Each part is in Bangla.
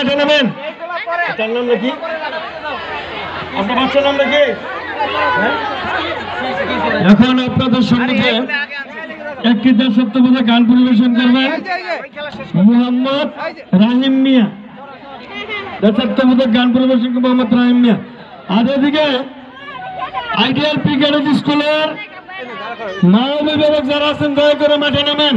মাঠে নামেন। তার নামটা কি? আপনার বাচ্চার নামটা কি? এখন আপনাদের সম্মুখে একটি দেশাত্মবোধক গান পরিবেশন করবেন মোহাম্মদ রাহিম মিয়া। দেশাত্মবোধক গান পরিবেশন করবেন মোহাম্মদ রাহিম মিয়া। আর এদিকে আইডিয়াল ক্রিকেট স্কুলের মা অভিভাবক যারা আছেন দয়া করে মাঠে নামেন।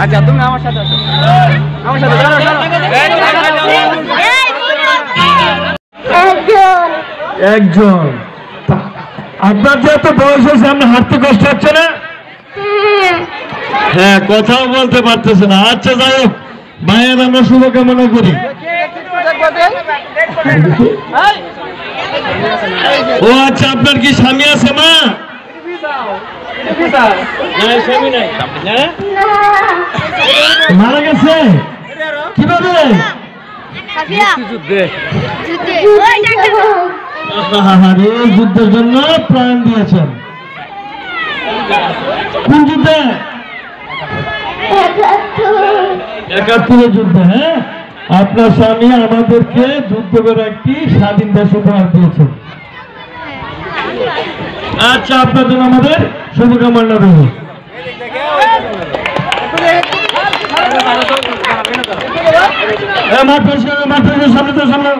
আচ্ছা তুমি আমার সাথে আসো, আমার সাথে একজন। আপনার যেহেতু বয়স হয়েছে আপনার হাঁটতে কষ্ট হচ্ছে না? হ্যাঁ, কথাও বলতে পারতেছে না। আচ্ছা যাই হোক, ভাইয়ের আমরা শুভকামনা করি। ও আচ্ছা, আপনার কি স্বামী আছে? মা স্বামী নাই, মারা গেছে কিভাবে? যুদ্ধের জন্য প্রাণ দিয়েছেন। কোন যুদ্ধে? ৭১ যুদ্ধে। হ্যাঁ, আপনার স্বামী আমাদেরকে যুদ্ধ করে একটি স্বাধীন দেশ উপহার দিয়েছেন। আচ্ছা, আপনার জন্য আমাদের শুভকামনা রইল। সামনে তো সামনে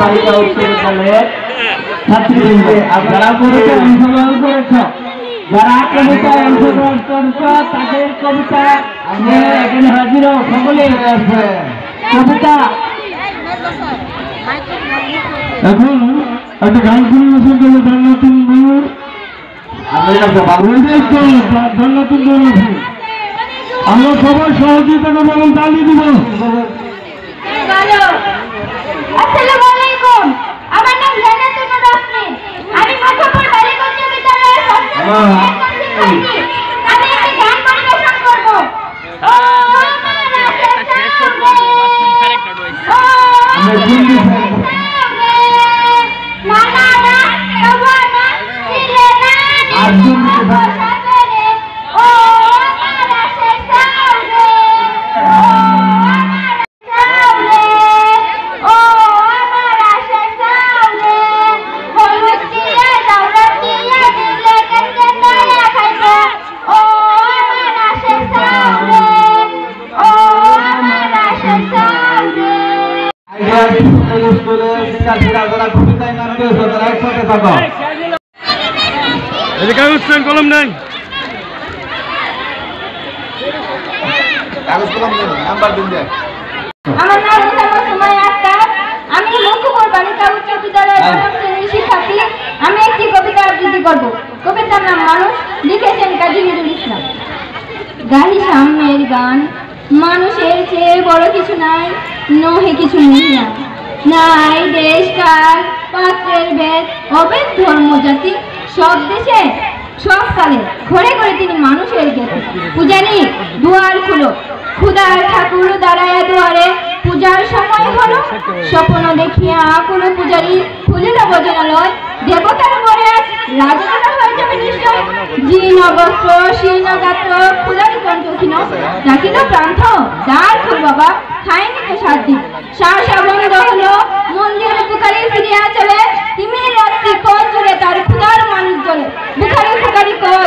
বালিকা উচ্চ বিদ্যালয়ের ছাত্রীবৃন্দ যারা কবিতায় অংশগ্রহণ করেছ, যারা কবিতায় অংশগ্রহণ করেছ তাদের কবিতা এখানে হাজির সকলে কবিতা। এখন একটা গান পরিবেশন করবে জান্নাতুল নূর, জান্নাতুল নূর। আমরা সবাই সহযোগিতা করবো এবং তালি দিব। আসসালামু আলাইকুম, আমার নাম জান্নাতুল নূর আসমিন। আমি মুকুটপুর বালিকা উচ্চ বিদ্যালয়ের আমি একটি গান পরিবেশন করব। ও কলম নেই, আমার নাম সুমাইয়া আক্তার। আমি মুকুটপুর বালিকা উচ্চ বিদ্যালয়ের দশম শ্রেণীর শিক্ষার্থী। আমি একটি কবিতা আবৃত্তি করব। কবিতার নাম মানুষ, লিখেছেন কাজী নজরুল ইসলাম। গাহি সাম্যের গান, মানুষের চেয়ে বড় কিছু নাই, নহে কিছু মহিলা নাই দেশ কাল পাত্রের ভেদ অভেদ ধর্ম জাতি, সব দেশে সব কালে ঘরে ঘরে তিনি মানুষের জ্ঞাতি। পূজারি দুয়ার খুলো, খুদার ঠাকুর দাঁড়ায় দুয়ারে, পূজার সময় হলো স্বপ্ন দেখিয়া কোনো পূজারি খুলিল ভোজনালয়, দেবতার ঘরে আজ রাজধারা হয়ে যাবে নিশ্চয়। জীর্ণ বস্ত্র শীর্ণ গাত্র ক্ষুধার কণ্ঠহীন, ডাকিল প্রান্ত দ্বার খুল বাবা, খায়নি তো 7 দিন। সাহসা বন্ধ হলো, মন্দির পুকারি ফিরিয়া চলে, তিমির রাত্রি পথ জুড়ে তার ক্ষুধার মানুষ জলে। বুখারি ফুকারি কর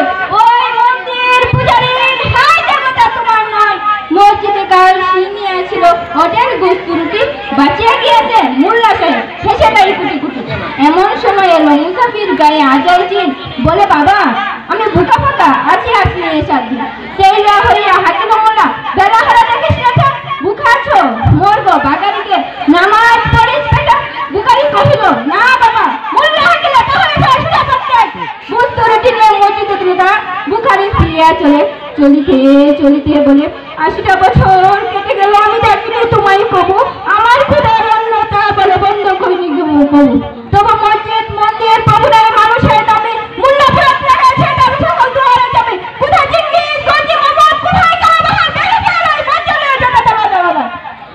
ওই মন্দির পূজারি, হায় দেবতা তোমার নয়। মসজিদে কাল শিনিয়া ছিল হোটেল গোস্ত রুটি, বাঁচিয়া গিয়েছে মোল্লা সাহেব শেষে তাই কুটি কুটি। এমন সময় এলো মুসাফির গায়ে আজাই চিন, বলে বাবা আমি ভুকা ফাঁকা আছি, আসলে 7 দিন। সেইরা হইয়া হাকিম মোল্লা, বেলা হলে দেখিস না তো বুখাছ মরব বাগারিকে নামাজ পড়িস বেটা। বুখারি কহিল না বাবা, মোল্লা হাকিলে তাহলে ফেসলা করতে। গোস্ত রুটি নিয়ে মসজিদে তুলে তারা বুখারি ফিরিয়া চলিতে চলিতে বলে 80টা বছর কেটে গেল আমি দেখিনি তোমায় কবু, আমার ক্ষুধার অন্যতা বলে বন্ধ করিনি কবু। তবু মসজিদ মন্দির প্রভুদের মানুষের দামে মূল্যপুরত লাগাইছে তার সকল দুয়ারে যাবে। কোথায় জিঙ্গিস গঞ্জি মোহাম্মদ, কোথায় কাবাহার বেড়ে চালাই বঞ্চলে জোটা দেওয়া দেওয়া।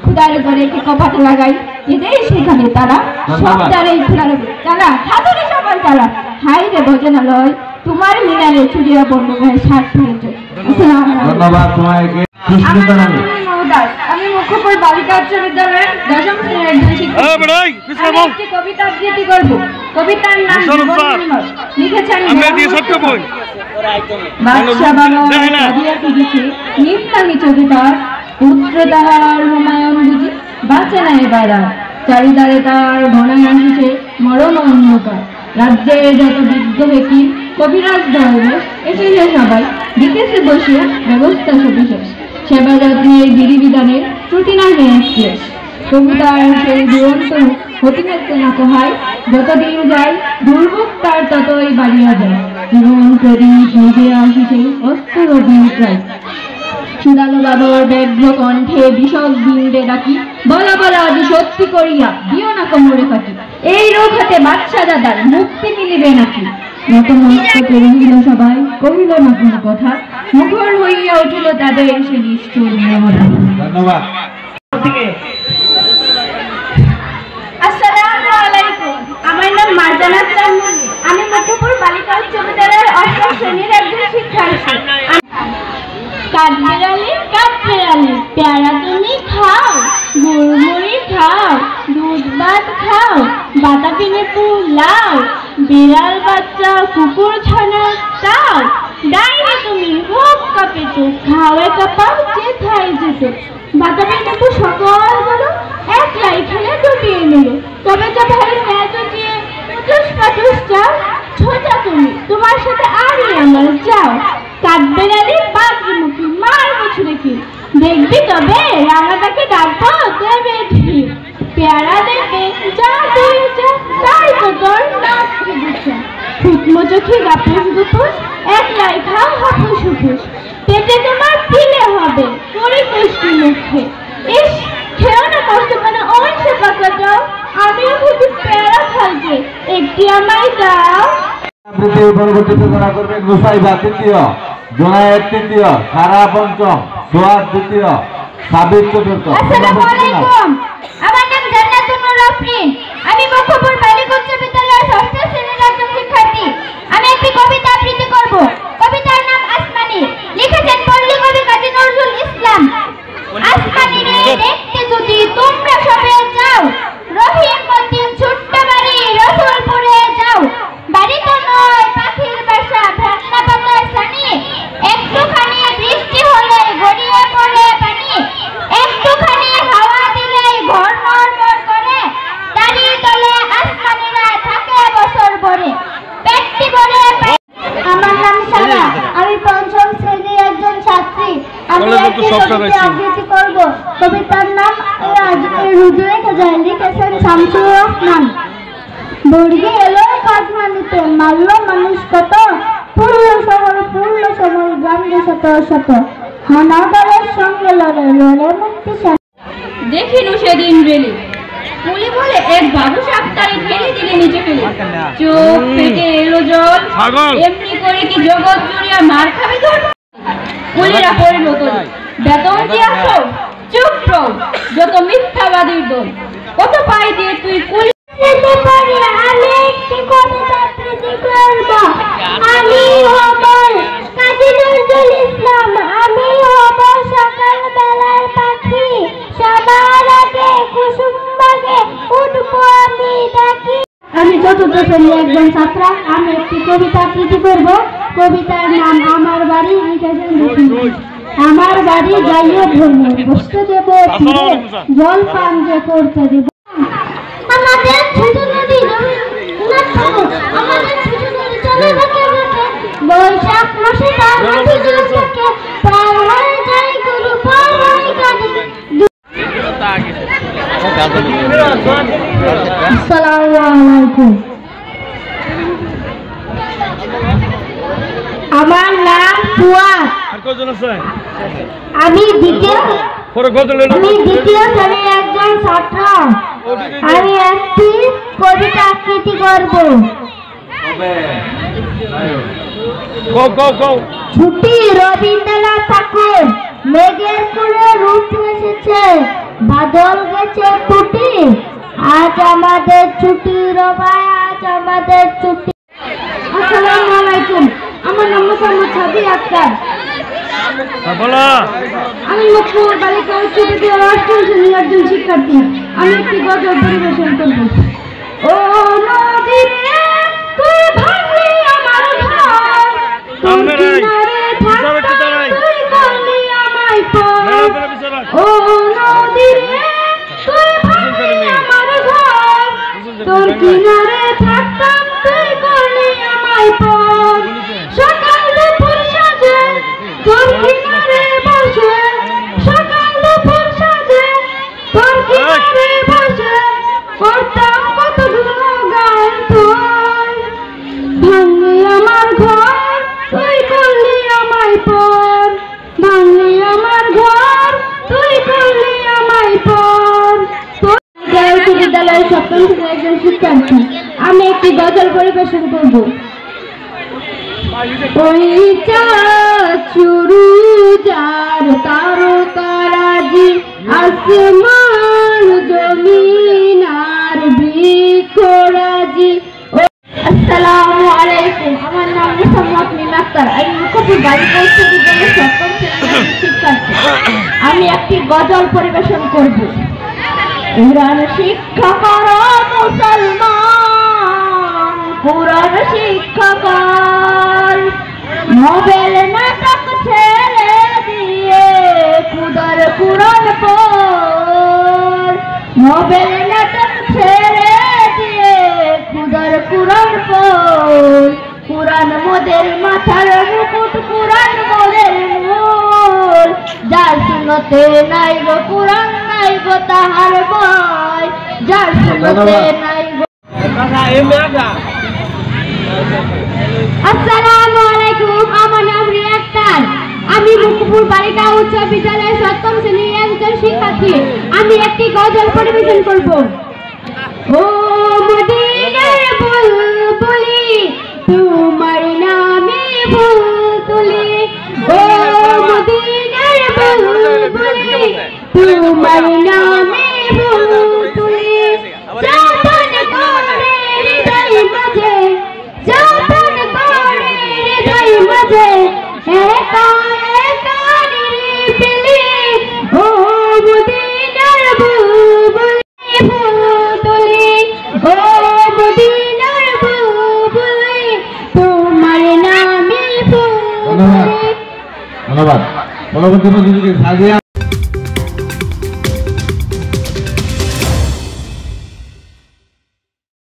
খুদার ঘরে কি কপাট লাগাই এদের সেখানে তারা সব দ্বারাই খোলা রবে চালা সাধুরে সকাল চালা। হাই রে ভোজনালয় তোমার মিনারে চুরিয়া বন্ধ হয়ে 60 ফিরেছে। ধন্যবাদ তোমাকে। আমি মুকুটপুর বালিকা উচ্চ বিদ্যালয়ের দশম শ্রেণীর একজন শিক্ষক। আমি একটি কবিতা আবৃত্তি করব। কবিতার নাম লিখেছেন বাদশা বাবা নিম্নামি চকিতার, পুত্র তাহার হুমায়ুন বুঝি বাঁচে না এবার আর। চারিদারে তার ঘনায় আসিছে মরণ অন্ধকার। রাজ্যের যত বৃদ্ধ ব্যক্তি কবিরাজ দরবেশ এসেছে সবাই, দিতেছে বসিয়া ব্যবস্থা সবিশেষ। সেবা যত্নের বিধিবিধানের ত্রুটি নাই ক্লেশ। কবিতার সেই দুরন্ত হতিমেতে না কোহায়, যতদিন যায় দুর্ভোগ তার ততই বাড়িয়া যায়। জীবন প্রদীপ নিজে আসিছে অস্ত্র বিপ্রায়। চূড়ানো বাবার ব্যগ্র কণ্ঠে বিশদ বিন্দে ডাকি, বলা বলা আজ সত্যি করিয়া দিও না কোমরে ফাঁকি। এই রোগ হাতে বাদশা দাদার মুক্তি মিলিবে নাকি। নতমস্তকে রহিল সবাই, কহিল না কোনো কথা, মুখর হইয়া উঠিল তাদের সে নিষ্ঠুর নিয়মতা। ধন্যবাদ। আসসালামু আলাইকুম, আমার নাম মারজানা আক্তার। আমি মুকুটপুর বালিকা উচ্চ বিদ্যালয়ের 8ম শ্রেণীর একজন শিক্ষার্থী। কাঠবিড়ালি কাঠবিড়ালি পেয়ারা তুমি খাও, গুড়মুড়ি কিনে লাও, বিড়াল বাচ্চা কুকুর ছানা তাও, ডাইনি তুমি হোক কাপে তো খাওয়া কাপাও যেথায় যেত, বাতাবি নেবু সকলগুলো একলাই খেলে ডুবিয়ে নিল, তবে যা ভাই ম্যাচ দিয়ে পুতুস পাতুস চাও, ছোটা তুমি তোমার সাথে আরই আমার যাও, কাটবে নালি বাঘি মুখি মার বছরে কি, দেখবি তবে রাঙাটাকে ডাকবো দেবে ঠিক, পেয়ারা দেবে যা দিয়েছে তাই তো তোর নাচ খেয়েছে, ফুটমো চোখে গাপুস গুপুস একলাই খাও হাফুস হুফুস, পেটে তোমার দিলে হবে করে কষ্টি মুখে, ইস খেও না কষ্ট মানে ওই সে পাকাটাও, আমিও খুবই পেয়ারা খাইছে একটি আমায় দাও। পরবর্তীতে যারা করবেন গোসাইবা তৃতীয়, জোনায়েত তৃতীয়, সারা পঞ্চম, সোয়াদ দ্বিতীয়, সাবির চতুর্থ। আসসালামু আলাইকুম, আমার নাম জান্নাতুন নূর আফরিন, আমি মুখপুর বালিকা উচ্চ বিদ্যালয়ের ষষ্ঠ শ্রেণীর একজন শিক্ষার্থী। আমি একটি কবিতা আবৃত্তি করব। কবিতার নাম আসমানি, লিখেছেন পল্লী কবি কাজী নজরুল ইসলাম। আসমানি রে দেখতে যদি তোমরা সবে যাও, রহিম মতিন ছোট্ট বাড়ি রসুলপুরে যাও, বাড়িতে নয় পাখির বাসা ভ্যান্না পাতার সানি, একটুখানি বৃষ্টি হলে গড়িয়ে পড়ে পানি, একটুখানি হাওয়া দিলে ঘর নড়বড় করে, দাঁড়িয়ে তলে আসমানিরা থাকে বছর ভরে, পেটটি ভরে। আমার নাম সারা, আমি পঞ্চম শ্রেণীর একজন ছাত্রী। আমি একটি কবিতা আবৃত্তি করব। কবিতার নাম হৃদয়ে খোঁজায়, লিখেছেন শামসুর রহমান। বর্গি এলো কাঠমান্ডুতে, মারল মানুষ কত, পূর্ণ শহর গ্রাম শত শত, হানাদারের সঙ্গে লড়ে লড়ে মুক্তি। দেখিনু সেদিন রেলি পুলি বলে এক বাবু সাপ তাই ঠেলে দিলে নিচে ফেলে, চোখ থেকে এলো জল, এমনি করে কি জগৎ জুড়িয়া মার খাবে তোর, পুলিরা পড়িল তোর বেতন কি আসো চুপ রও, যত মিথ্যাবাদীর দল, কত পাই দিয়ে তুই কুলি। আমি একটি কবিতা আবৃত্তি করব। আমি হব কাজী নজরুল ইসলাম, আমি হব সকাল বেলার পাখি, সবার আগে কুসুম বাগে উঠবো আমি ডাকি। আমি চতুর্থ শ্রেণীর একজন ছাত্রা। আমি একটি কবিতা আবৃত্তি করব। কবিতার নাম আমার বাড়ি, লিখেছেন রফিক। আমার বাড়ি যাইয়ে ধরব, বসতে দেব জল পান যে করতে দেব। আমাদের ছোট নদী আমাদের ছোট নদী চলে থাকে বৈশাখ মাসে তার মাটি জল থাকে, পার হয়ে যায় গরু পার হয়ে গাড়ি। আসসালামু আলাইকুম, আমার নাম ফুয়াদ, আমি দ্বিতীয় শ্রেণীর একজন ছাত্র। আমি একটি কবিতা আবৃত্তি করব। ছুটি রবীন্দ্রনাথ ঠাকুর, মেঘের কোলে রূপ এসেছে, বাদল গেছে টুটি, আজ আমাদের ছুটি রবাই, আজ আমাদের ছুটি। আসসালামু আলাইকুম, আমার নাম মোহাম্মদ সাদি আক্তার। আমি মুখপুর বালিকা উচ্চ বিদ্যালয়ের অষ্টম শ্রেণীর একজন শিক্ষার্থী। আমি একটি গজল পরিবেশন করব। ও নদী রে তুই ভাঙলি আমার ঘর, তোর কিনারে থাকতাম তুই করলি আমায় পর। ও নদী রে তুই ভাঙলি আমার ঘর, তোর কিনারে থাকতাম তুই করলি আমায় পর। সকাল দুপুর সাজে তোর কিনারে বসে, সকাল দুপুর সাজে তোর কিনারে বসে, করতাম কতগুলো গান তোর। ভাঙলি আমার ঘর তুই করলি আমায় পর, ভাঙলি আমার ঘর তুই করলি আমায় পর। বিদ্যালয়ের সপ্তম শ্রেণীর একজন শিক্ষার্থী। আমি একটি গজল পরিবেশন করব। ওই চুরু যার তারকারাজি, আসমান জমিন আর বৃক্ষরাজি। আসসালামু আলাইকুম, আমার নাম মোহাম্মদ মিম আক্তার। আমি মুখপুর বালিকা উচ্চ বিদ্যালয়ের সপ্তম শ্রেণীর শিক্ষার্থী। আমি একটি গজল পরিবেশন করব। কোরআন শিক্ষা করো মুসলমান, পুরাণ শিক্ষক নোবেল নাটক ছেড়ে দিয়ে খুদার পুরাণ পড় নোবেল নাটক ছেড়ে দিয়ে খুদার পুরাণ পড় পুরাণ মোদের মাথার মুকুট পুরাণ মোদের মূল যার সুন্নতে নাই গো পুরাণ নাই গো তাহার ভয় যার সুন্নতে নাই গো আসসালামু আলাইকুম আমার নাম রিয়া আক্তার আমি মুকুপুর বালিকা উচ্চ বিদ্যালয়ের 7ম শ্রেণীর একজন শিক্ষার্থী আমি একটি গজল পরিবেশন করব ও মদিনার বুলবুলি তোমার নামে ফুল তুলি ও মদিনার বুলবুলি তোমার নামে ফুল তুলি যতন করে হৃদয় মাঝে যতন করে হৃদয় মাঝে একা একা নিরিবিলি ও মদিনার বুলবুলি ফুল তুলি ও মদিনার বুলবুলি তোমার নামে ফুল তুলি ধন্যবাদ পরবর্তী প্রতিযোগী সাজিয়া